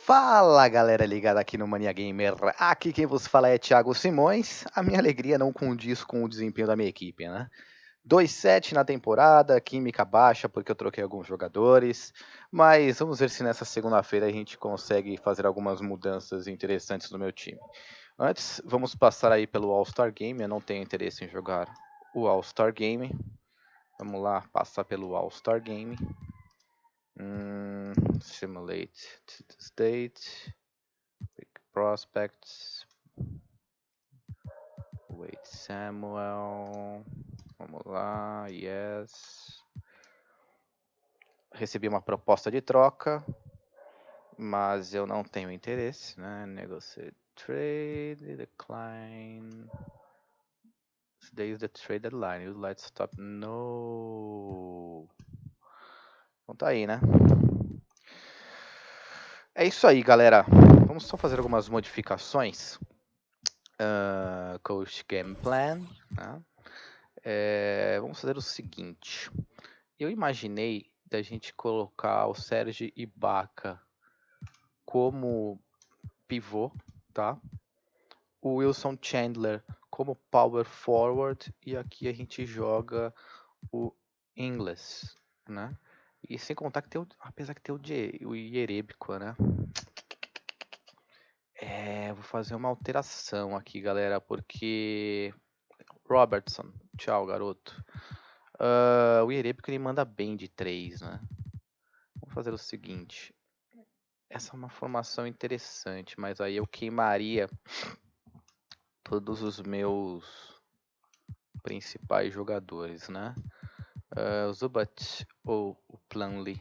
Fala galera ligada aqui no Mania Gamer, aqui quem vos fala é Thiago Simões. A minha alegria não condiz com o desempenho da minha equipe, né? 2-7 na temporada, química baixa porque eu troquei alguns jogadores, mas vamos ver se nessa segunda-feira a gente consegue fazer algumas mudanças interessantes no meu time. Antes, vamos passar aí pelo All-Star Game, eu não tenho interesse em jogar o All-Star Game. Vamos lá, passar pelo All-Star Game. Simulate to the state, pick prospects, wait Samuel, vamos lá, yes. Recebi uma proposta de troca, mas eu não tenho interesse, né? Negotiate trade, decline. Today is the trade deadline, you'd like to stop, no. Então tá aí, né? É isso aí, galera. Vamos só fazer algumas modificações. Coach Game Plan. Né? Vamos fazer o seguinte. Eu imaginei da gente colocar o Sérgio Ibaka como pivô, tá? O Wilson Chandler como power forward e aqui a gente joga o Ingles, né? E sem contar que tem apesar que tem o Ierebico, né? Vou fazer uma alteração aqui, galera, porque Robertson, tchau, garoto. O Ierebico ele manda bem de 3, né? Vamos fazer o seguinte. Essa é uma formação interessante, mas aí eu queimaria todos os meus principais jogadores, né? O Zubat ou o Plumlee.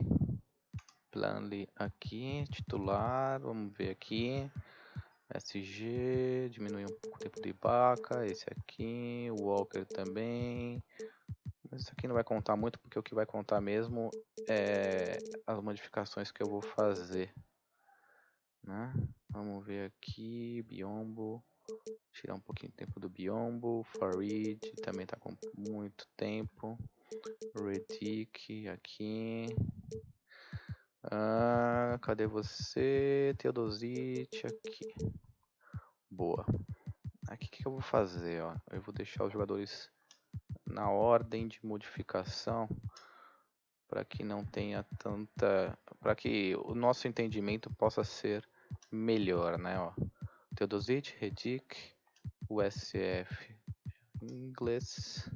Plumlee aqui, titular, vamos ver aqui. SG, diminui um pouco o tempo do Ibaka, esse aqui, o Walker também. Mas isso aqui não vai contar muito, porque o que vai contar mesmo é as modificações que eu vou fazer. Né? Vamos ver aqui, Biombo, tirar um pouquinho de tempo do Biombo, Farid também está com muito tempo, Redick aqui, cadê você, Teodosic aqui, boa. Aqui o que eu vou fazer, ó? Eu vou deixar os jogadores na ordem de modificação para que não tenha tanta, para que o nosso entendimento possa ser melhor, né? Ó, Teodosic, Redick, USF, inglês,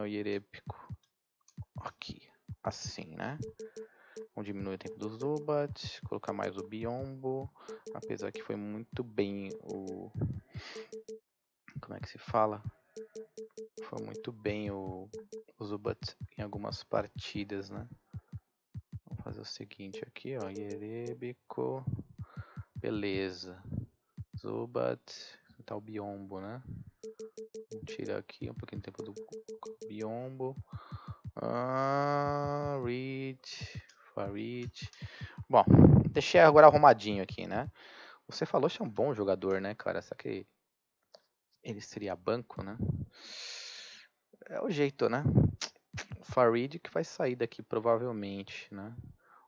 Ierebico, aqui, assim, né? Vamos diminuir o tempo dos Zubat, colocar mais o Biombo, apesar que foi muito bem o, como é que se fala? Foi muito bem o Zubat em algumas partidas, né? Vamos fazer o seguinte aqui, ó, Ierebico, beleza, Zubat, tá o Biombo, né? Vou tirar aqui um pouquinho de tempo do Biombo, Reed, Farid. Bom, deixei agora arrumadinho aqui, né? Você falou que é um bom jogador, né, cara? Só que ele seria banco, né? É o jeito, né? O Farid que vai sair daqui provavelmente, né?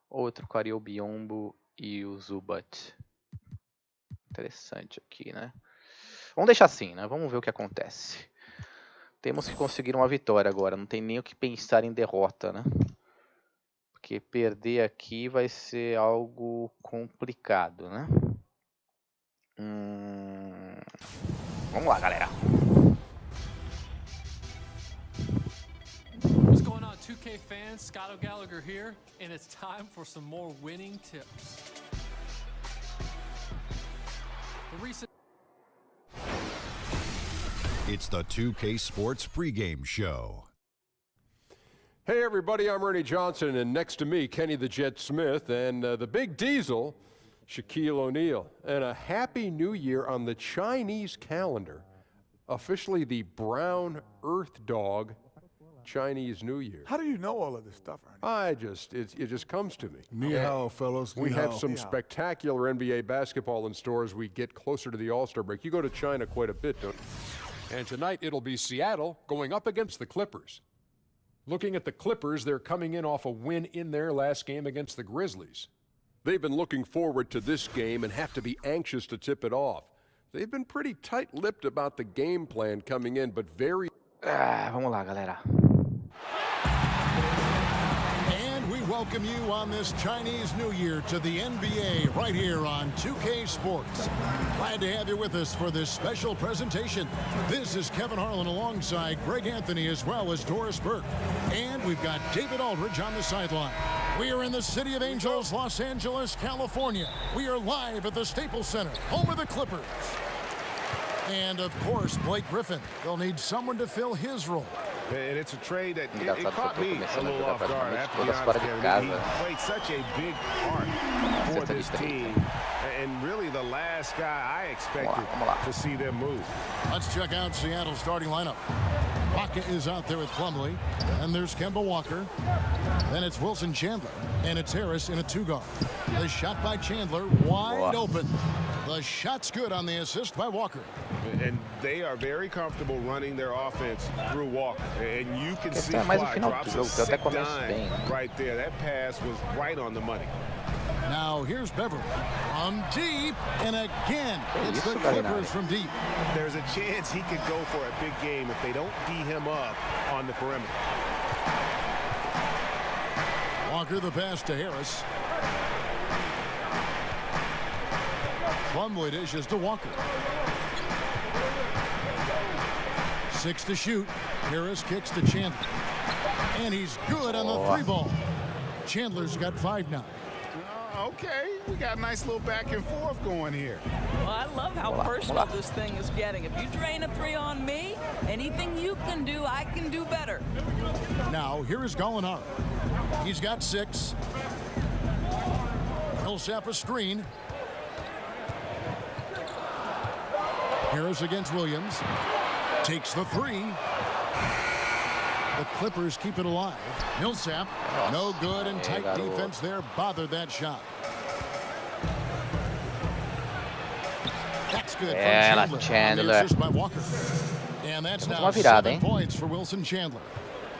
Ou eu trocaria o Biombo e o Zubat. Interessante aqui, né? Vamos deixar assim, né? Vamos ver o que acontece. Temos que conseguir uma vitória agora. Não tem nem o que pensar em derrota, né? Porque perder aqui vai ser algo complicado, né? Vamos lá, galera. What's going on, 2K fans? Scott Gallagher here, and it's time for some more winning tips. It's the 2K Sports pregame show. Hey everybody, I'm Ernie Johnson, and next to me, Kenny the Jet Smith, and the big diesel, Shaquille O'Neal. And a happy new year on the Chinese calendar, officially the brown earth dog Chinese New Year. How do you know all of this stuff, Ernie? It just comes to me. Ni hao, fellows. We have some spectacular NBA basketball in store as we get closer to the All-Star break. You go to China quite a bit, don't you? And tonight it'll be Seattle going up against the Clippers. Looking at the Clippers, they're coming in off a win in their last game against the Grizzlies. They've been looking forward to this game and have to be anxious to tip it off. They've been pretty tight-lipped about the game plan coming in, but very... Vamos lá, galera. And we welcome you on this Chinese New Year to the NBA right here on 2K Sports. Glad to have you with us for this special presentation. This is Kevin Harlan alongside Greg Anthony as well as Doris Burke. And we've got David Aldridge on the sideline. We are in the City of Angels, Los Angeles, California. We are live at the Staples Center, home of the Clippers. And, of course, Blake Griffin. They'll need someone to fill his role. And it's a trade that it Engraçado que eu caught tô me a começando a little jogar off guard. I praticamente have to be todas honest, fora de Kevin. casa. He played such a big part for Cesta de this três. team. And really the last guy I expected Vamos lá. to see them move. Let's check out Seattle's starting lineup. Baca is out there with Plumlee. And there's Kemba Walker. Then it's Wilson Chandler. And it's Harris in a two-guard. The shot by Chandler wide open. The shot's good on the assist by Walker. And they are very comfortable running their offense through Walker. And you can see é mais o Fly final do drops jogo, a que eu até sick começo bem. dime right there. That pass was right on the money. Now here's Beverly from deep, and again it's the isso, Clippers Galinari? from deep. There's a chance he could go for a big game if they don't D him up on the perimeter. Walker the pass to Harris. Plumlee dishes to Walker. 6 to shoot. Harris kicks to Chandler. And he's good on the three ball. Chandler's got 5 now. Okay, we got a nice little back and forth going here. Well, I love how personal this thing is getting. If you drain a 3 on me, anything you can do, I can do better. Now, here is Gallinari. He's got 6. Millsap a screen. Harris against Williams. Takes the 3. The Clippers keep it alive. Millsap, no good, and tight defense there bothered that shot. That's good from Chandler. On the assist by Walker. And that's now 7 points for Wilson Chandler.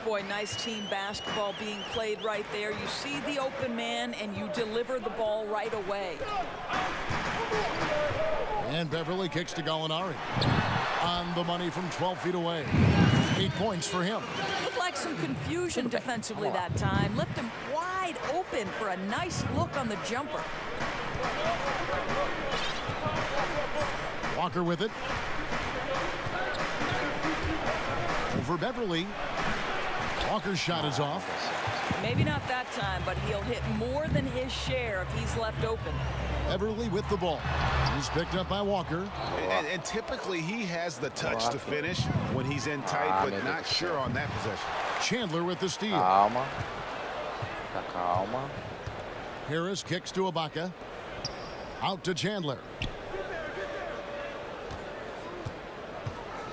Boy, nice team basketball being played right there. You see the open man, and you deliver the ball right away. And Beverly kicks to Gallinari. On the money from 12 feet away. 8 points for him. Looked like some confusion defensively that time. Left him wide open for a nice look on the jumper. Walker with it. Over Beverly. Walker's shot is off. Maybe not that time, but he'll hit more than his share if he's left open. Beverly with the ball. He's picked up by Walker. And typically he has the touch to finish when he's in tight, but not sure on that possession. Chandler with the steal. Calma. Calma. Harris kicks to Ibaka. Out to Chandler.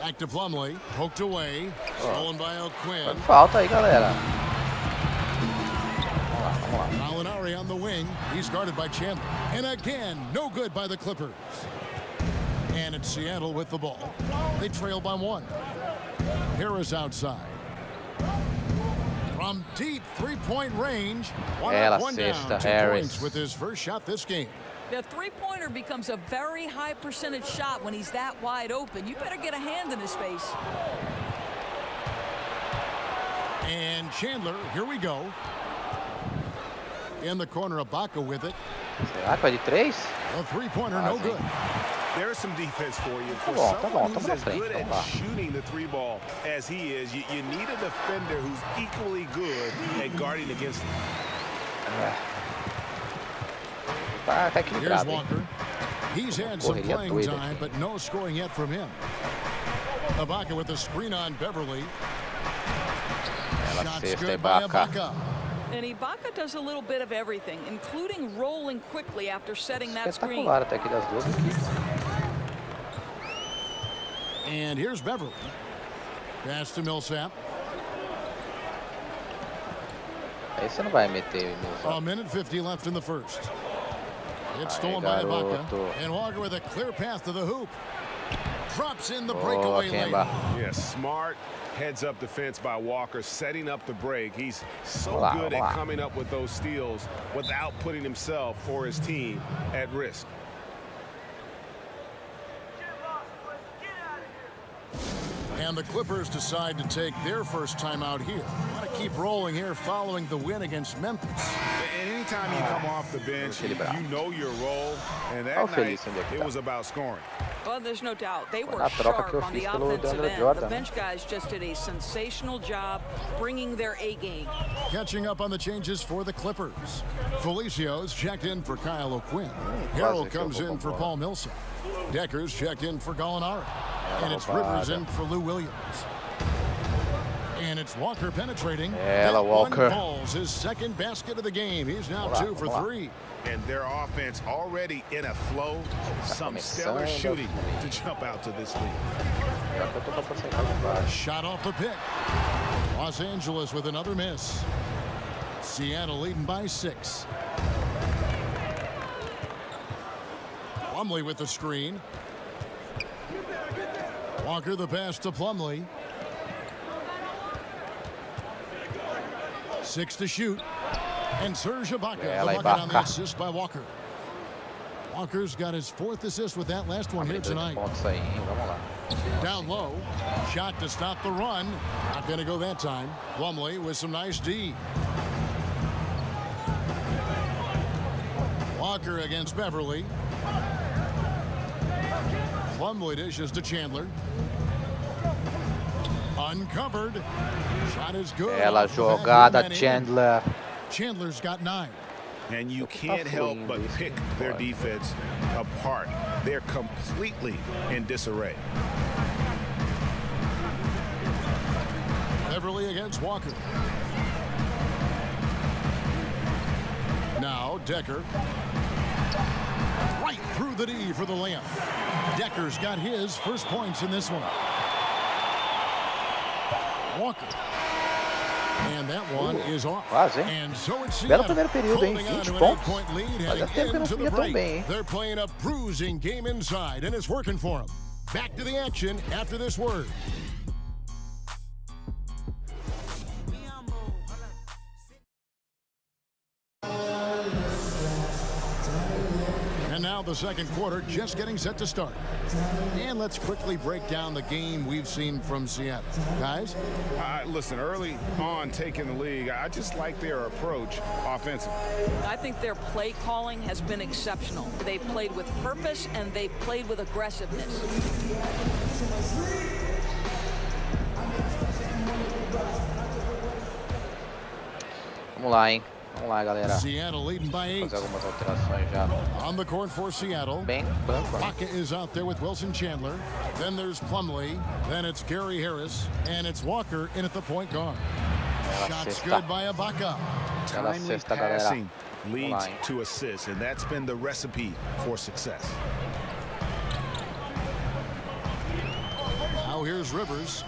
Back to Plumlee. Poked away. Stolen by OQuinn. Falta aí, galera. Gallinari on the wing. He's guarded by Chandler. And again, no good by the Clippers. And it's Seattle with the ball. They trail by 1. Harris outside. From deep three-point range. One up, one down. 2 points with his first shot this game. The three-pointer becomes a very high percentage shot when he's that wide open. You better get a hand in his face. And Chandler, here we go. In the corner, Ibaka with it. Será que vai de 3? A three-pointer, no good. There's some defense for you. For Tá bom, someone who's na as frente. good Vamos lá. at shooting the 3 ball as he is, you need a defender who's equally good at guarding against him. Tá Here's equilibrado, hein? Walker. He's had some Correria playing doida time, aqui. but no scoring yet from him. Ibaka with the screen on Beverly. Ela Shots cesta, good by Ibaka. Ibaka. And Ibaka does a little bit of everything, including rolling quickly after setting that screen. Espetacular até aqui das duas equipes. And here's Beverly. Pass to Millsap. Aí você não vai meter no... A minute 50 left in the first. It's stolen by Ibaka. And Walker with a clear path to the hoop. Drops in the breakaway lane. Yeah, smart heads-up defense by Walker, setting up the break. He's so good at coming up with those steals without putting himself or his team at risk. And the Clippers decide to take their first timeout here. Want to keep rolling here following the win against Memphis. Anytime you come off the bench, you know your role, and that night it was about scoring. Well, there's no doubt. They were sharp on the offensive end. The bench guys just did a sensational job bringing their A game. Catching up on the changes for the Clippers. Felicio's checked in for Kyle OQuinn. Harold comes in for Paul Millsap. Decker's checked in for Gallinari. And it's Rivers in for Lou Williams. And it's Walker penetrating. Walker. One falls his second basket of the game. He's now 2 for 3. And their offense already in a flow. Some stellar shooting to jump out to this lead. Shot off the pick. Los Angeles with another miss. Seattle leading by 6. Plumlee with the screen. Walker the pass to Plumlee. 6 to shoot. And Serge Ibaka, the bucket on the assist by Walker. Walker's got his 4th assist with that last one here tonight. Down low. Shot to stop the run. Not going to go that time. Plumlee with some nice D. Walker against Beverly. Plumlee dishes to Chandler. Uncovered. Shot is good. Bela jogada, Chandler. Chandler's got 9. And you can't help but pick their defense apart. They're completely in disarray. Beverly against Walker. Now Decker. Right through the D for the layup. Decker's got his first points in this one. Walker. And that one is off. Quase, hein? And so it's Belo Seattle primeiro período, hein? holding on 20 to an pontos. 8-point lead Fazia tempo que heading não into the subia tão break. bem, hein? They're playing a bruising game inside, and it's working for them. Back to the action after this word. And now the second quarter just getting set to start. And let's quickly break down the game we've seen from Seattle. Guys? Listen, early on taking the league, I just like their approach offensively. I think their play calling has been exceptional. They've played with purpose and they've played with aggressiveness. Vamos lá, hein? Vamos lá, galera. Seattle leading by 8. Fazer algumas alterações já. On the court for Seattle. Bem banco. Ibaka is out there with Wilson Chandler. Then there's Plumlee. Then it's Gary Harris. And it's Walker in at the point guard. Shots good by Ibaka. Timely passing leads to assists, and that's been the recipe for success. Now here's Rivers.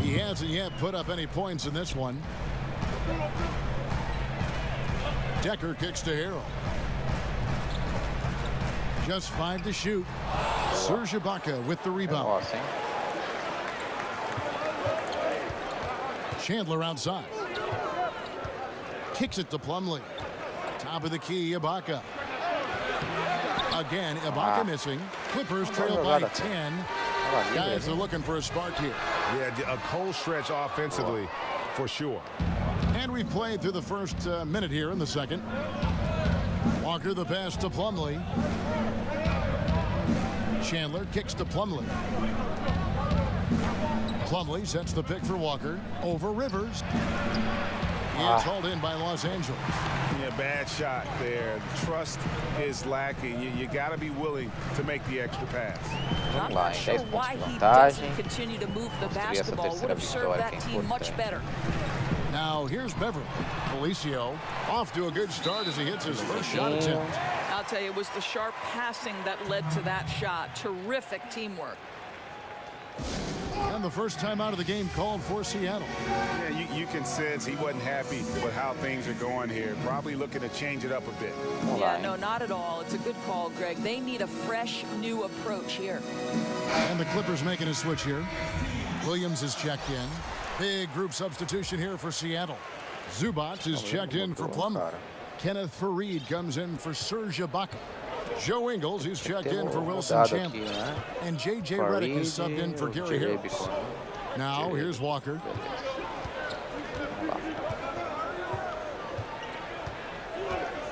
He hasn't yet put up any points in this one. Decker kicks to Harold. Just 5 to shoot. Serge Ibaka with the rebound. Chandler outside. Kicks it to Plumlee. Top of the key, Ibaka. Again, Ibaka missing. Clippers trail by 10. Guys are looking for a spark here. Yeah, a cold stretch offensively for sure. And we've played through the first minute here in the second. Walker the pass to Plumlee. Chandler kicks to Plumlee. Plumlee sets the pick for Walker over Rivers. It's hauled in by Los Angeles. Yeah, bad shot there. Trust is lacking. You got to be willing to make the extra pass. I'm not sure why he doesn't continue to move the basketball. Would have served that team much better. Now here's Beverly. Felicio off to a good start as he hits his first shot attempt. I'll tell you, it was the sharp passing that led to that shot. Terrific teamwork. And the first time out of the game called for Seattle. Yeah, you can sense he wasn't happy with how things are going here. Probably looking to change it up a bit. Yeah, no, not at all. It's a good call, Greg. They need a fresh, new approach here. And the Clippers making a switch here. Williams is checked in. Big group substitution here for Seattle. Zubac is checked in for Plummer. Kenneth Faried comes in for Serge Ibaka. Joe Ingles, he's checked in for Wilson Chandler. And J.J. Redick is subbed in for Gary Harris. Now, here's Walker.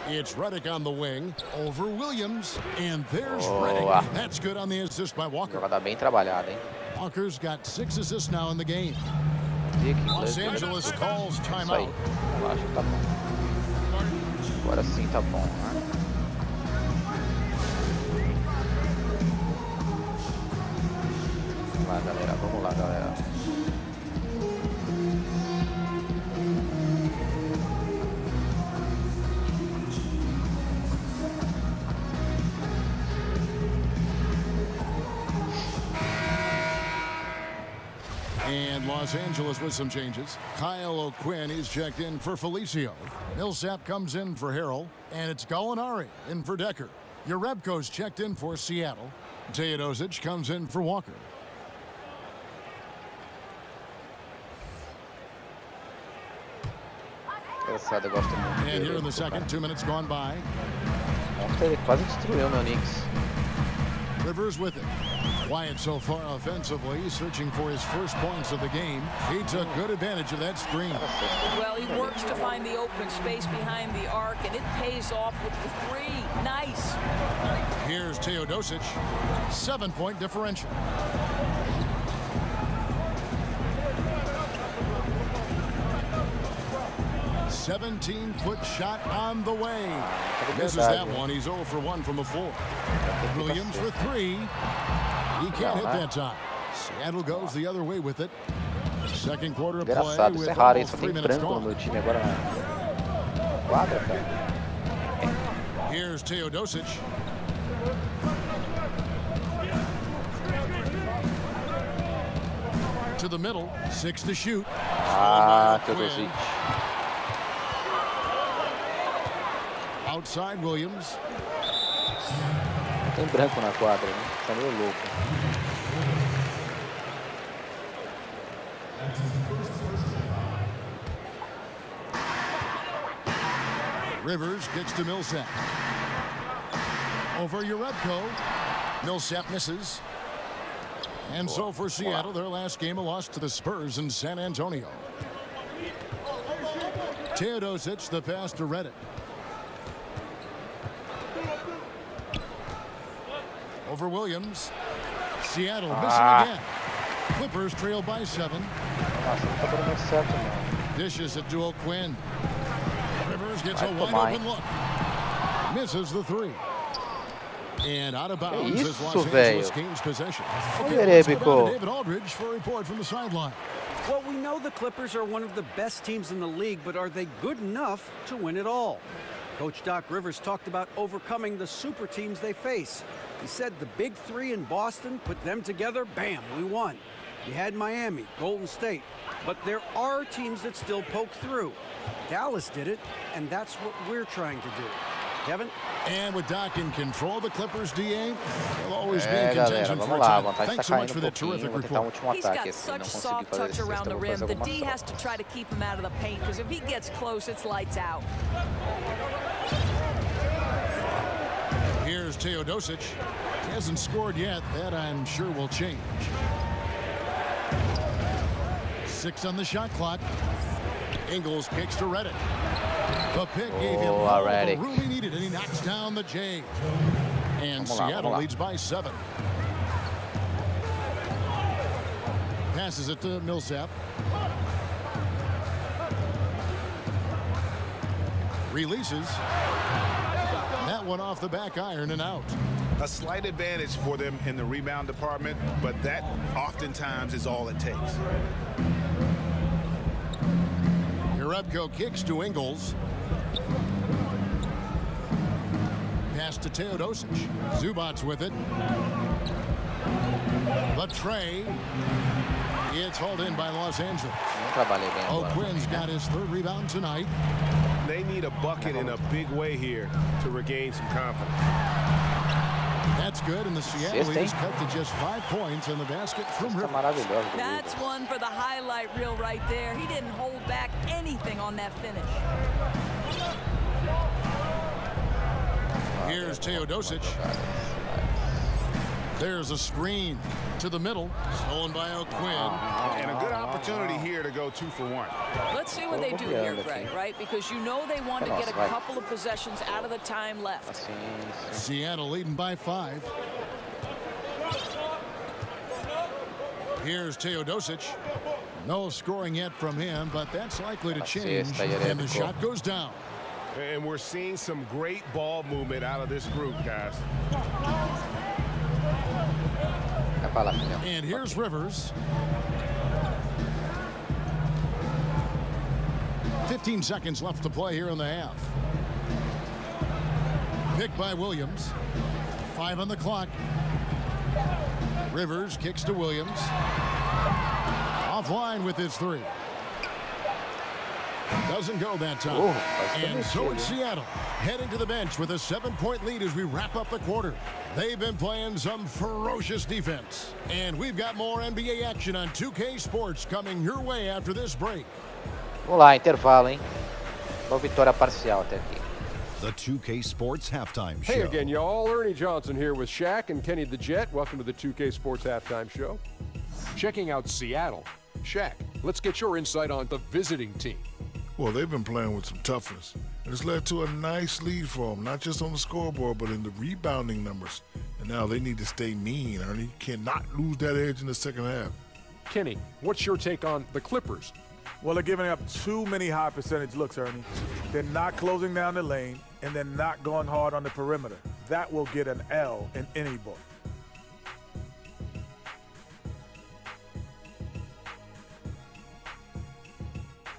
It's Redick on the wing over Williams. And there's Redick. That's good on the assist by Walker. Jogada bem trabalhada, hein? Walker's got 6 assists now in the game. Los Angeles calls timeout. Relaxa, tá bom. Agora sim tá bom, né? Vamos lá, galera. And Los Angeles with some changes. Kyle OQuinn is checked in for Felicio. Millsap comes in for Harrell. And it's Gallinari in for Decker. Jerebko's checked in for Seattle. Teodosic comes in for Walker. Engraçado, eu gosto muito And here in the second, 2 minutes gone by. Ontem ele quase destruiu meu Knicks. Rivers with it. Wyatt so far offensively, searching for his first points of the game. He took good advantage of that screen. Well, he works to find the open space behind the arc, and it pays off with the three. Nice. Here's Teodosic. 7-point differential. $17-foot shot on the way. Misses that one. He's 0 for 1 from the floor. Williams for 3. He can't hit that time. Seattle goes the other way with it. Second quarter of play with almost 3 minutes gone. Here's Teodosic. To the middle. 6 to shoot. Teodosic. Outside Williams. Tem branco na quadra, né? Tá meio louco. Rivers gets to Millsap. Over Jerebko. Millsap misses. And so for Seattle, their last game, a loss to the Spurs in San Antonio. Teodosic, the pass to Redick. Over Williams. Seattle missing again. Clippers trail by 7. Dishes it to OQuinn. Rivers gets a wide open look. Misses the 3. And out of bounds as Los Angeles gains possession. Okay, let's go to David Aldridge for a report from the sideline. Well, we know the Clippers are one of the best teams in the league, but are they good enough to win it all? Coach Doc Rivers talked about overcoming the super teams they face. He said the big 3 in Boston, put them together, bam, we won. You had Miami, Golden State, but there are teams that still poke through. Dallas did it, and that's what we're trying to do. Kevin? And with Doc in control, the Clippers DA will always be in contention for a title. Thanks so much for that terrific report. He's got such soft touch around the rim. The D has to try to keep him out of the paint, because if he gets close, it's lights out. Here's Teodosic. He hasn't scored yet. That, I'm sure, will change. 6 on the shot clock. Ingles kicks to Redick. The pick gave him all the room he needed, and he knocks down the J. And Seattle leads by 7. Passes it to Millsap. Releases. That one off the back iron and out. A slight advantage for them in the rebound department, but that oftentimes is all it takes. Jerebko kicks to Ingles. Pass to Teodosic. Zubac's with it. The tray. It's hauled in by Los Angeles. Não OQuinn's got his 3rd rebound tonight. They need a bucket in a big way here to regain some confidence. That's good, and the Seattle lead is cut to just 5 points in the basket from Rivers. That's one for the highlight reel right there. He didn't hold back anything on that finish. Here's Teodosic. There's a screen to the middle, stolen by OQuinn. And a good opportunity here to go 2 for 1. Let's see what they do here, Greg, right? Because you know they want to get a couple of possessions out of the time left. Seattle leading by 5. Here's Teodosic. No scoring yet from him, but that's likely to change. And the shot goes down. And we're seeing some great ball movement out of this group, guys. And here's Rivers. 15 seconds left to play here in the half. Picked by Williams. 5 on the clock. Rivers kicks to Williams. Offline with his 3. Doesn't go that time. And so it's Seattle heading to the bench with a 7-point lead as we wrap up the quarter. They've been playing some ferocious defense. And we've got more NBA action on 2K Sports coming your way after this break. Vamos lá, intervalo, hein? Uma vitória parcial até aqui. The 2K Sports Halftime Show. Hey again, y'all. Ernie Johnson here with Shaq and Kenny the Jet. Welcome to the 2K Sports Halftime Show. Checking out Seattle. Shaq, let's get your insight on the visiting team. Well, they've been playing with some toughness, and it's led to a nice lead for them, not just on the scoreboard, but in the rebounding numbers. And now they need to stay mean, Ernie. Cannot lose that edge in the second half. Kenny, what's your take on the Clippers? Well, they're giving up too many high percentage looks, Ernie. They're not closing down the lane, and they're not going hard on the perimeter. That will get an L in any book.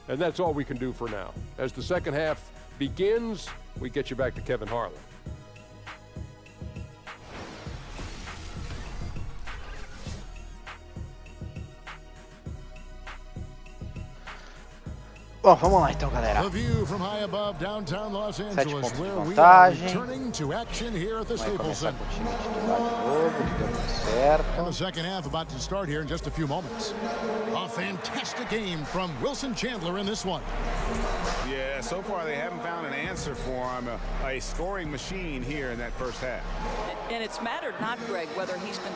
And that's all we can do for now. As the second half begins, we get you back to Kevin Harlan. Bom, vamos lá então, galera. The view from high above downtown Los Angeles, where we are returning to action here at the Staples Center. And the second half about to start here in just a few moments. A fantastic game from Wilson Chandler in this one. Yeah, so far they haven't found an answer for him. A scoring machine here in that first half. And it's mattered not, Greg, whether he's been...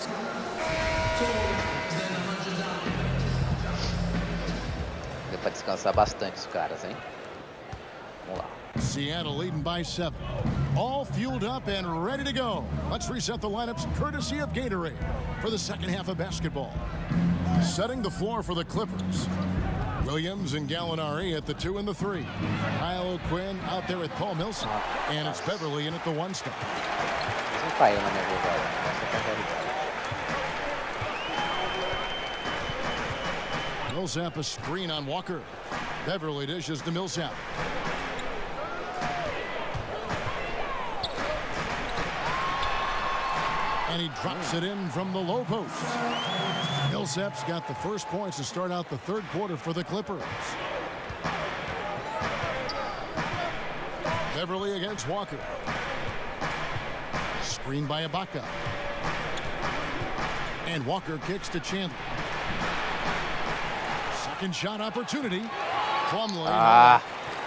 Deu pra descansar bastante os caras, hein? Vamos lá. Seattle leading by 7. All fueled up and ready to go. Let's reset the lineups courtesy of Gatorade for the second half of basketball. Setting the floor for the Clippers. Williams and Gallinari at the 2 and the 3. Kyle OQuinn out there with Paul Millsap. And it's Beverly in at the 1 spot. Não caiu na minha jogada. Essa é a realidade. Millsap a screen on Walker. Beverly dishes to Millsap. And he drops it in from the low post. Millsap's got the first points to start out the third quarter for the Clippers. Beverly against Walker. Screen by Ibaka. And Walker kicks to Chandler. Second shot opportunity. Plumlee.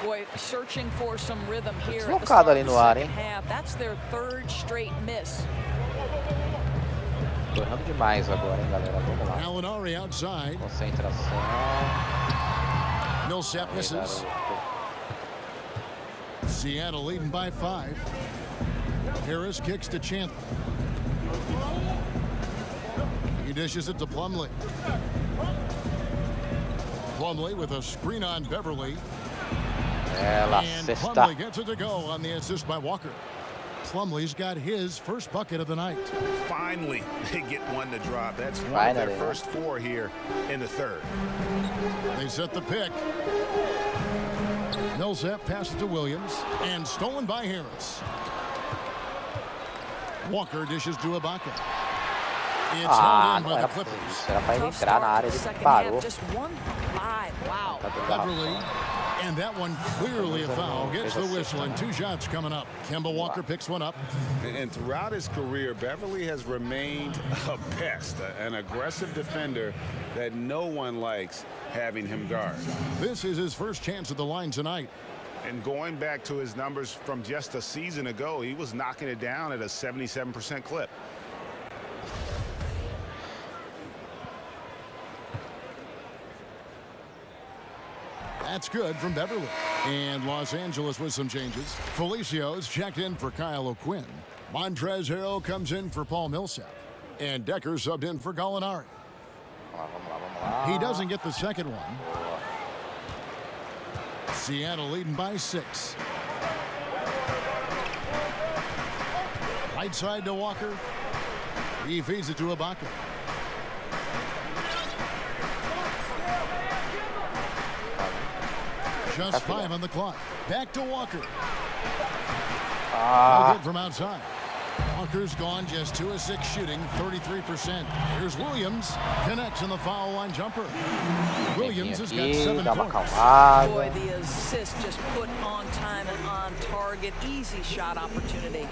Boy, searching for some rhythm here at the Deslocado start ali of the no ar, second hein? half. That's their 3rd straight miss. Tô errando demais agora, hein, galera? Vamos lá. Gallinari outside. Concentração. Millsap misses. Seattle leading by 5. Harris kicks to Chandler. He dishes it to Plumlee. Plumlee with a screen on Beverly. And Plumlee gets it to go on the assist by Walker. Plumlee's got his first bucket of the night. Finally, they get one to drop. That's one of their first 4 here in the third. They set the pick. Millsap passes to Williams and stolen by Harris. Walker dishes to Ibaka. Ah, não era pra isso. Era pra ele entrar na área, ele parou. Beverly, and that one clearly a foul. Gets the whistle, and 2 shots coming up. Kemba Walker picks one up. And throughout his career, Beverly has remained a pest, an aggressive defender that no one likes having him guard. This is his first chance at the line tonight. And going back to his numbers from just a season ago, he was knocking it down at a 77% clip. That's good from Beverly. And Los Angeles with some changes. Felicio's checked in for Kyle OQuinn. Montrezl Harrell comes in for Paul Millsap. And Decker subbed in for Gallinari. He doesn't get the second one. Seattle leading by 6. Right side to Walker. He feeds it to Ibaka. Just 5 on the clock. Back to Walker. No good from outside. Walker's gone just 2 of 6 shooting, 33%. Here's Williams. Connects in the foul line jumper. Williams has got 7 points. Boy, the assist just put on time and on target. Easy shot opportunity.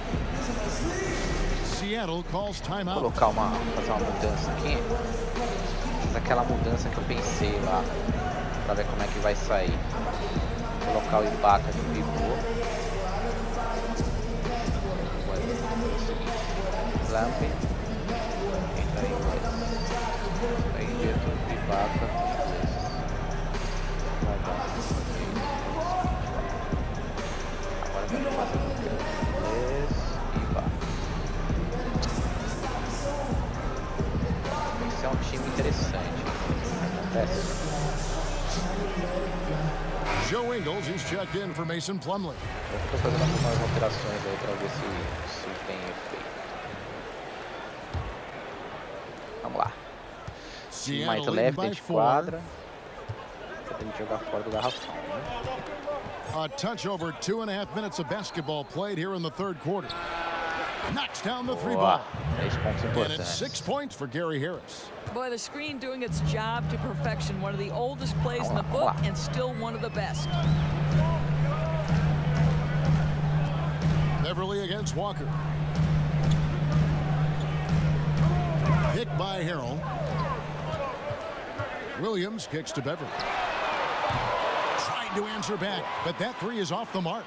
Seattle calls timeout. Vou colocar fazer uma mudança aqui. Fazer aquela mudança que eu pensei lá. Pra ver como é que vai sair. Colocar o Ibaka de pivô. Lamp. Entra aí mais. Aí dentro do Ibaka. Agora vai fazer o 3. Ibaka. Esse é um time interessante. Acontece. Joe Ingles is checked in for Mason Plumlee. Eu estou fazendo algumas alterações aí para ver se tem efeito. Vamos lá. Time mais leve dentro de quadra. Pra ele jogar fora do garrafão, né? A touch over 2.5 minutes of basketball played here in the third quarter. Knocks down the 3 ball. 3 pontos And importantes. it's 6 points for Gary Harris. Boy, the screen doing its job to perfection. One of the oldest plays in the book and still one of the best. Beverly against Walker. Picked by Harrell. Williams kicks to Beverly. Tried to answer back, but that 3 is off the mark.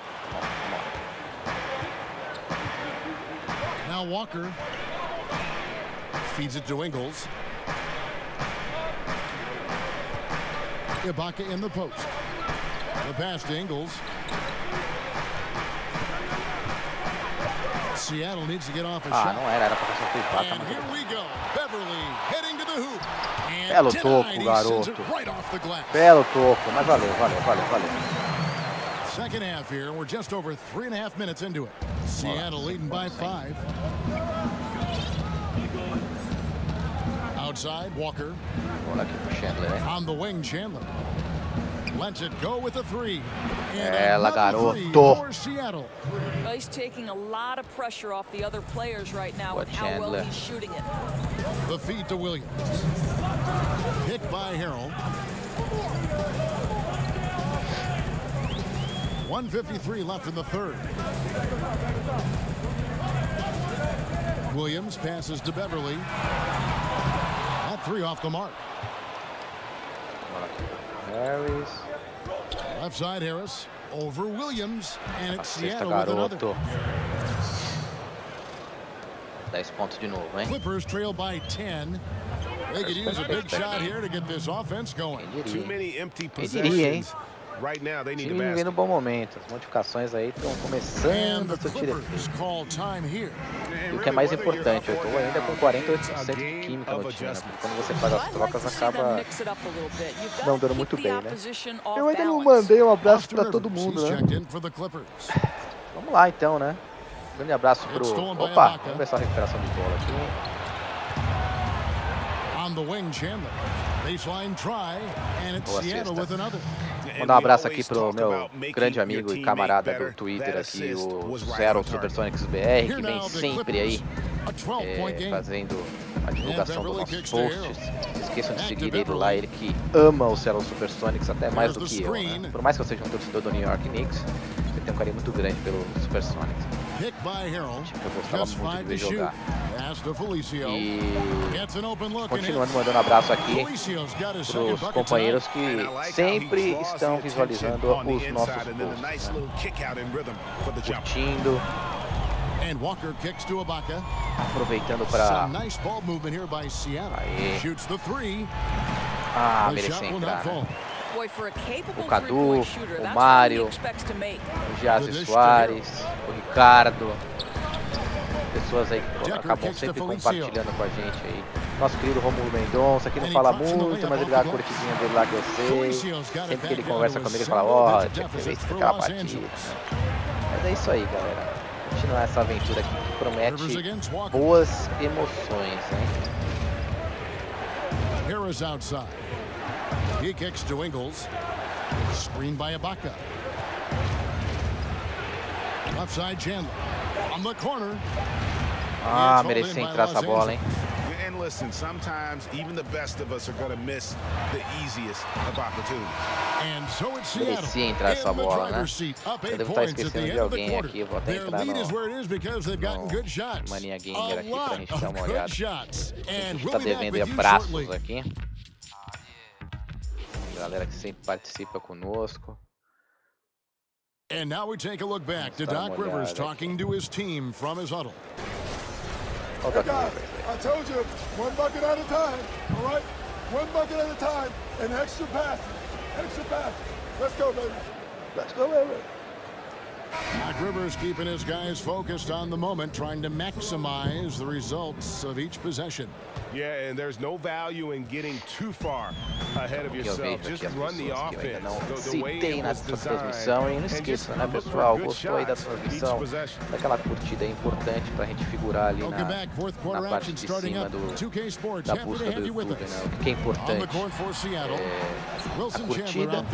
Now Walker feeds it to Ingles. Ibaka in the post. The pass to Ingles. Seattle needs to get off a shot. Não era pra passar pro Ibaka. And here we go. Beverly heading to the hoop. And Belo toco, denied, he sends it right off the glass. Belo toco, mas valeu. Second half here. We're just over 3.5 minutes into it. Seattle leading by 5. Outside, Walker. On the wing, Chandler. Lets it go with a 3. Ela, garoto. For Seattle. Well, he's taking a lot of pressure off the other players right now with how well he's shooting it. The feed to Williams. Picked by Harrell. 1:53 left in the third. Williams passes to Beverly. That 3 off the mark. Harris. Left side Harris over Williams, and it's Seattle with another. 10 pontos de novo, hein? Clippers trail by 10. They could use a big shot here to get this offense going. Too many empty possessions. Right now they need to vem no bom momento. As modificações aí estão começando a surtir efeito. E o que é mais importante, eu estou ainda com 48% de química no time, né? Quando você faz as trocas, acaba não dando muito bem, né? Eu ainda não mandei um abraço para todo mundo, né? Vamos lá então, né? Grande abraço pro... Opa, vamos ver só a recuperação de bola aqui. On the wing, Chandler. Baseline try, and it's Seattle with another. Mandar um abraço aqui pro meu grande amigo e camarada do Twitter aqui, o Seattle SuperSonics BR, que vem sempre aí fazendo a divulgação dos nossos posts. Não esqueçam de seguir ele lá, ele que ama o Seattle SuperSonics até mais do que eu, né? Por mais que eu seja um torcedor do New York Knicks, eu tenho um carinho muito grande pelo SuperSonics. Time que eu gostava muito de ver jogar. E continuando mandando abraço aqui para os companheiros que sempre estão visualizando os nossos posts, né? Curtindo. And Walker kicks to Ibaka. Aproveitando para... Nice ball movement here by Seattle. Shoots the three. Ah, merecia entrar, né? O Cadu, o Mário, o Giazzi Soares, o Ricardo. Pessoas aí que acabam sempre compartilhando com a gente aí. Nosso querido Romulo Mendonça, que não fala muito, mas ele dá a curtidinha dele lá que eu sei. Sempre que ele conversa comigo, ele fala, ó, tinha que ver aquela partida. Mas é isso aí, galera. Continuar essa aventura aqui que promete boas emoções, né? Harris outside. He kicks to Ingles. Screen by Ibaka. Offside Chandler. On the corner. Ah, merecia entrar essa bola, hein? And listen, sometimes even the best of us are going to miss the easiest of opportunities. And so it's merecia entrar essa bola, né? Eu devo estar esquecendo de alguém aqui, vou até entrar no Mania Gamer aqui pra gente dar uma olhada. A gente tá devendo abraços aqui. Galera que sempre participa conosco. And now we take a look back to Doc Rivers talking to his team from his huddle. Hey guys, I told you, one bucket at a time, all right? One bucket at a time, and extra passes. Extra passes. Let's go, baby. Let's go, baby. Doc Rivers keeping his guys focused on the moment, trying to maximize the results of each possession. Yeah, and there's no value in getting too far ahead of yourself. Just run the offense the way it was designed. E não esqueça, né, pessoal? Gostou aí da transmissão? Daquela curtida é importante pra gente figurar ali na parte de cima da busca do YouTube, né? O que é importante a curtida,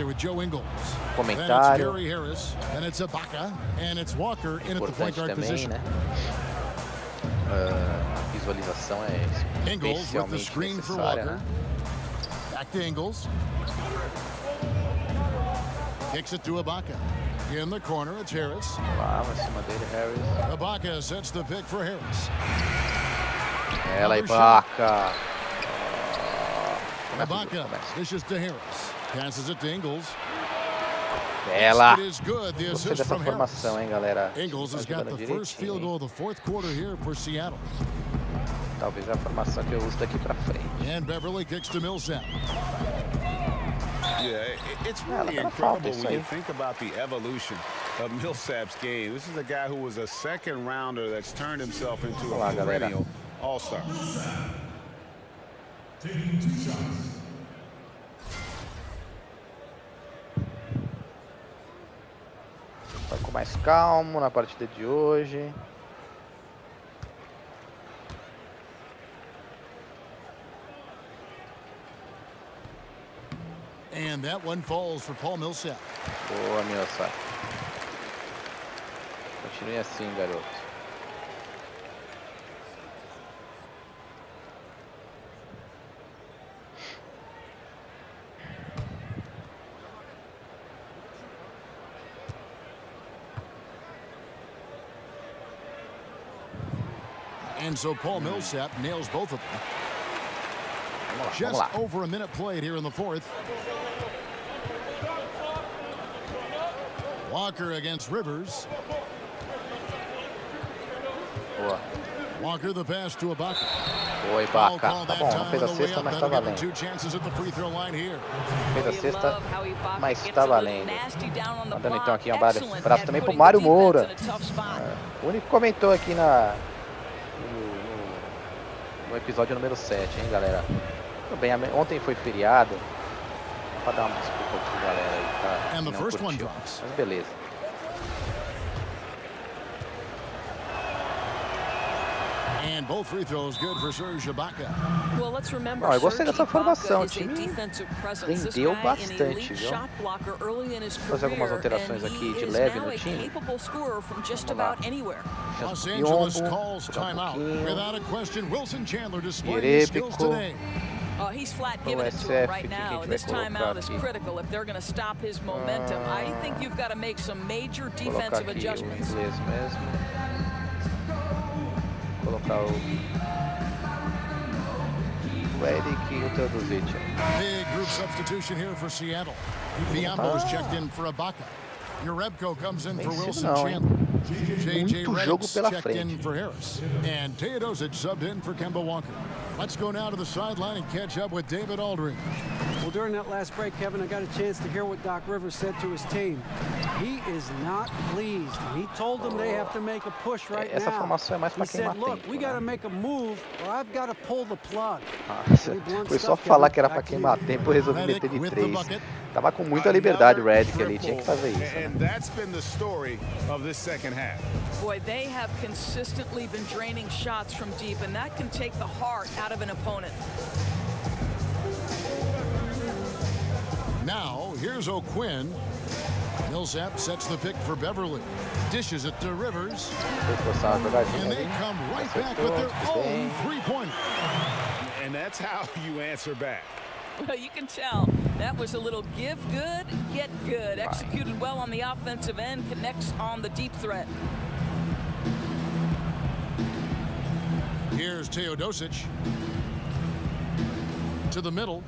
comentário, importante também, né? A visualização é especialmente necessária, né? Back to Ingles. Kicks it to Ibaka. In the corner, it's Harris. Lá, em cima dele, Harris. Ibaka sets the pick for Harris. Ela, Ibaka. Ibaka dishes to Harris. Passes it to Ingles. Ela. Gostei dessa formação, hein, galera? Ingles has got the first field goal of the fourth quarter here for Seattle. Talvez a formação que eu uso daqui pra frente. And Beverly kicks to Millsap. Yeah, it's really incredible when you think about the evolution of Millsap's game. This is a guy who was a second rounder that's turned himself into a perennial all-star. Taking 2 shots. Vai com mais calmo na partida de hoje. And that one falls for Paul Millsap. Boa, Millsap. Continue assim, garoto. And so Paul Millsap nails both of them. Just over a minute played here in the fourth. Walker against Rivers. Boa. Walker the pass to Ibaka. Boa, Ibaka. Tá bom, não fez a cesta, mas tá valendo. Fez a cesta, mas tá valendo. Mandando então aqui um abraço também pro Mário Moura. O único que comentou aqui no episódio número 7, hein, galera? Tudo bem, ontem foi feriado. Pra dar uma desculpa aqui, galera, aí, tá? Que não curtiu. Mas beleza. And both free throws good for Serge Ibaka. Well, let's remember, Eu gostei dessa formação, o is a time defensive presence. This rendeu guy, an bastante, elite viu? shot blocker early in his Fazer algumas career, alterações and aqui de he is leve now no a time. capable scorer from just Vamos lá. about anywhere. Los Biombo, Angeles calls jogar timeout. pouquinho. Without a question, Wilson Chandler displaying his skills Ierebico. today. He's flat giving it to him right now. This timeout is critical if they're going to stop his momentum. I think you've got to make some major defensive adjustments. Inglês mesmo. Colocar o Eric e o Teodosic. Big group substitution here for Seattle. Biombo's checked in for Ibaka. Urebko comes in for Wilson Chandler. J.J. Redick's checked in for Harris. And Teodosic subbed in for Kemba Walker. Let's go now to the sideline and catch up with David Aldridge. Well, during that last break, Kevin, I got a chance to hear what Doc Rivers said to his team. He is not pleased. He told them they have to make a push right Essa now. formação é mais para He queimar said, look, tempo, we got to né? make a move, or I've got to pull the plug. Foi só falar que era para queimar tempo e resolvi meter de 3. Tava com muita liberdade o Redick ali, tinha que fazer isso. And that's been the story of this second half. Boy, they have consistently been draining shots from deep, and that can take the heart out of an opponent. Now, here's OQuinn. Millsap sets the pick for Beverly. Dishes it to Rivers. And they come right back with their own three-pointer. And that's how you answer back. Well, you can tell that was a little give good, get good. Executed well on the offensive end, connects on the deep threat. Here's Teodosic. To the middle.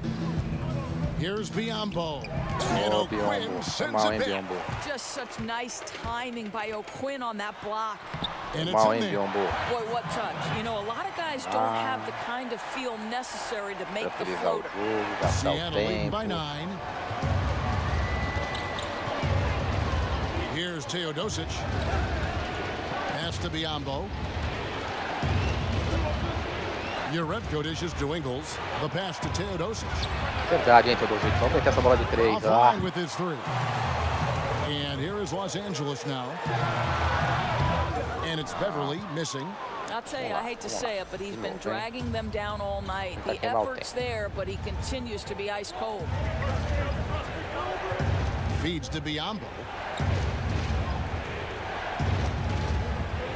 Here's Biombo. And OQuinn sends it back. Just such nice timing by OQuinn on that block. And it's in there. Boy, what touch. You know, a lot of guys don't have the kind of feel necessary to make the floater. Seattle leading by 9. Here's Teodosic. Pass to Biombo. Urebko dishes to Ingles. The pass to Teodosic. Verdade, hein, Teodosic. Vamos meter essa bola de 3. Offline with his 3. And here is Los Angeles now. And it's Beverly missing. I'll tell you, I hate to say it, but he's been dragging them down all night. The effort's there, but he continues to be ice cold. Feeds to Biombo.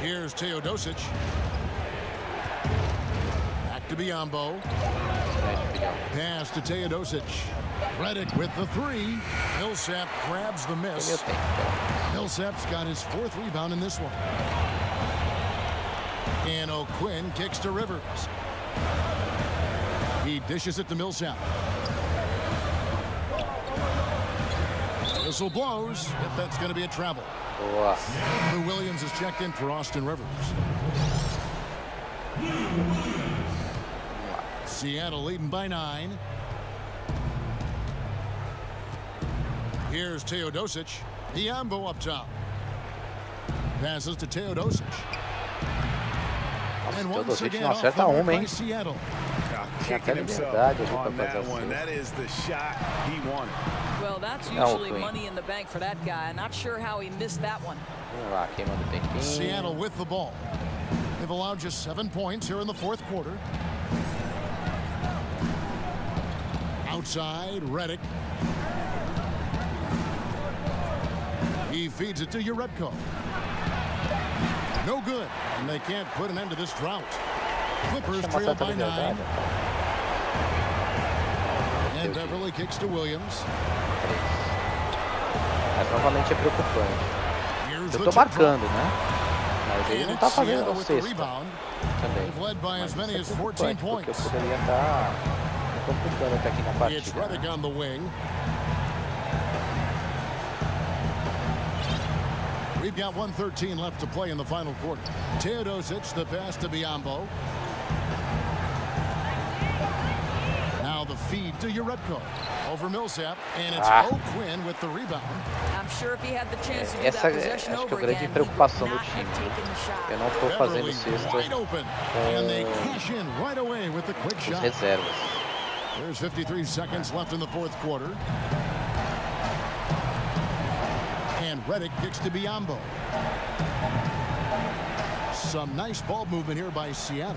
Here's Teodosic. Back to Biombo. Pass to Teodosic. Redick with the 3. Millsap grabs the miss. Millsap's got his 4th rebound in this one. And OQuinn kicks to Rivers. He dishes it to Millsap. Whistle blows. If that's going to be a travel. Lou Williams is checked in for Austin Rivers. Seattle leading by 9. Here's Teodosic. Biombo up top. Passes to Teodosic. And once again off the mark by Seattle. Kicking himself on that one. That is the shot he wanted. Well, that's usually money in the bank for that guy. Not sure how he missed that one. Seattle with the ball. They've allowed just 7 points here in the 4th quarter. Outside, Redick. He feeds it to Urebko. No good, and they can't put an end to this drought. Clippers trail by 9. And Beverly kicks to Williams. Mas novamente é preocupante. Eu tô marcando, né? Mas ele não tá fazendo o sexto também. Mas isso é preocupante, porque eu poderia estar complicando até aqui na partida. Redick on the wing. We've got 1:13 left to play in the final quarter. Teodosic, the pass to Biombo. Now the feed to Urebko. Over Millsap, and it's OQuinn with the rebound. I'm sure if he had the chance to do Essa that possession acho que é over a grande again, preocupação he do would not time. have taken the shot. Eu não tô fazendo sexta Wide open, and they cash in right away with the quick shot. reservas. There's 53 seconds left in the 4th quarter. And Redick kicks to Biombo. Some nice ball movement here by Seattle.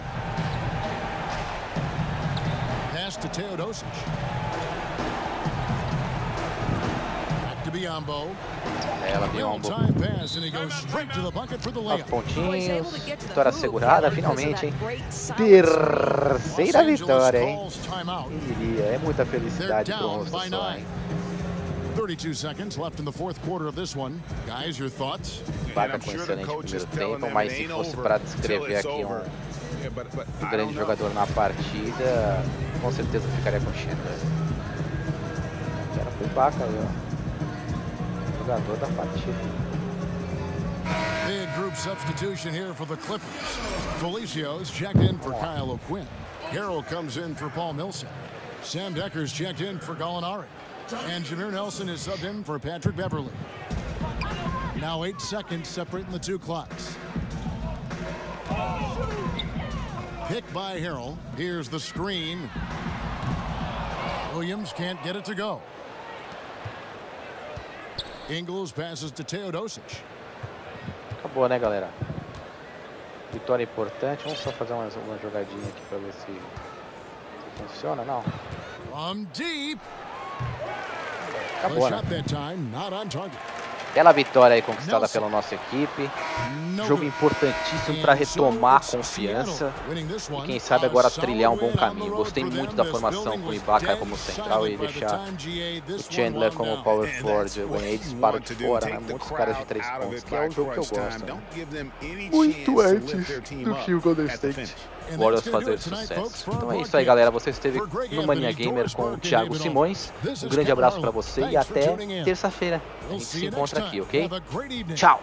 Pass to Teodosic. Back to Biombo. Time pass and he goes straight to the bucket for the layup. Pontinhos, vitória segurada finalmente, hein? Terceira vitória, hein? Quem diria? É muita felicidade pro rosto só, hein? 32 seconds left in the fourth quarter of this one. Guys, your thoughts? Baca com excelente primeiro tempo, mas se fosse para descrever aqui um grande jogador na partida, com certeza ficaria com o Chandler. O cara foi Baca aí, ó. Jogador da partida. Big group substitution here for the Clippers. Felicio's checked in for Kyle OQuinn. Harrell comes in for Paul Millsap. Sam Decker's checked in for Gallinari. And Jameer Nelson is subbed in for Patrick Beverly. Now 8 seconds separating the two clocks. Pick by Harrell. Here's the screen. Williams can't get it to go. Ingles passes to Teodosic. Acabou, né, galera? Vitória importante. Vamos só fazer uma jogadinha aqui para ver se funciona, não? From deep. Acabou, né? Not Bela vitória aí conquistada pela nossa equipe. Jogo importantíssimo para retomar a confiança e quem sabe agora trilhar um bom caminho. Gostei muito da formação com o Ibaka como central e deixar o Chandler como power forward. Eu ganhei disparo de fora, né? Muitos caras de 3 pontos, que é o jogo que eu gosto, né? Muito antes do que o Golden State Warriors fazer sucesso. Então é isso aí, galera. Você esteve no Mania Gamer com o Thiago Simões. Um grande abraço para você e até terça-feira. A gente se encontra aqui, ok? Tchau!